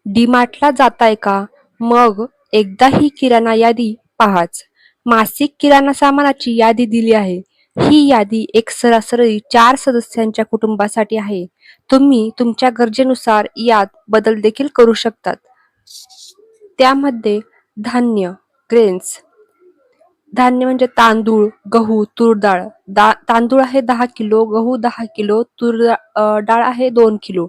डीमार्टला जाताय का? मग एकदा ही किराणा यादी पहाच. मासिक किराणा सामानाची यादी दिली आहे. ही यादी एक सरासरी 4 सदस्यांच्या कुटुंबासाठी आहे. तुम्ही तुमच्या गरजेनुसार यात बदल देखील करू शकतात. त्यामध्ये धान्य, ग्रेन्स, धान्य म्हणजे तांदूळ, गहू, तूर डाळ. तांदूळ आहे 10 किलो, गहू 10 किलो, डाळ आहे 2 किलो,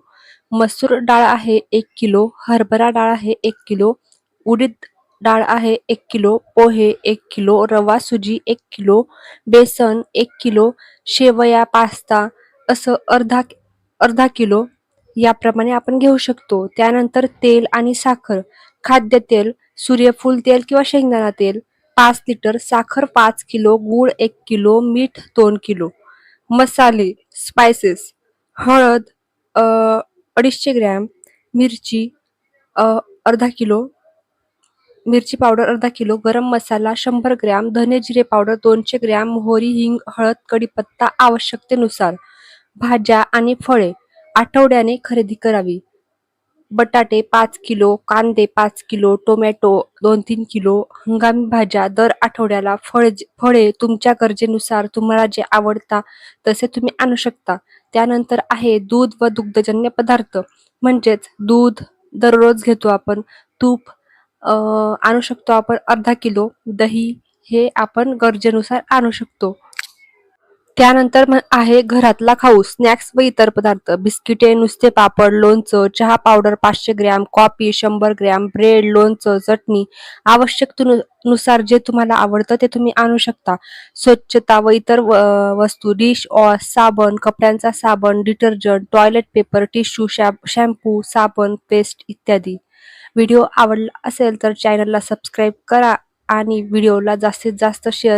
मसूर डाळ आहे 1 किलो, हरभरा डाळ आहे 1 किलो, उडीद डाळ आहे 1 किलो, पोहे 1 किलो, रवा सुजी 1 किलो, बेसन 1 किलो, शेवया, पास्ता असं अर्धा किलो याप्रमाणे आपण घेऊ शकतो. त्यानंतर तेल आणि साखर, खाद्यतेल, सूर्यफूल तेल किंवा शेंगदाणा तेल 5 लिटर, साखर 5 किलो, गूळ 1 किलो, मीठ 2 किलो. मसाले, स्पाइसेस, हळद 250 ग्रॅम, मिरची अ, अर्धा किलो, मिरची पावडर अर्धा किलो, गरम मसाला 100 ग्रॅम, धने जिरे पावडर 200 ग्रॅम, मोहरी, हिंग, हळद, कढीपत्ता आवश्यकतेनुसार. भाज्या आणि फळे आठवड्याने खरेदी करावी. बटाटे 5 किलो, कांदे 5 किलो, टोमॅटो 2-3 किलो, हंगामी भाज्या दर आठवड्याला, फळे तुमच्या गरजेनुसार तुम्हाला जे आवडता तसे तुम्ही आणू शकता. त्यानंतर आहे दूध व दुग्धजन्य पदार्थ म्हणजेच दूध दररोज घेतो आपण, तूप आणू शकतो आपण अर्धा किलो, दही हे आपण गरजेनुसार आणू शकतो. त्यानंतर आहे घरातला खाऊ, स्नॅक्स व इतर पदार्थ, बिस्किटे, नुसते पापड, लोणचं, चहा powder 500 gram, coffee 100 gram, bread, लोणचं, चटणी आवश्यकतेनुसार जे तुम्हाला आवडतं ते तुम्ही आणू शकता. स्वच्छता व इतर वस्तू, डिश वॉश, साबण, कपड्यांचा साबण, detergent, toilet paper, tissue, shampoo, साबण, पेस्ट इत्यादी. व्हिडिओ आवडला असेल तर चॅनलला सबस्क्राईब करा आणि व्हिडिओला जास्तीत जास्त शेअर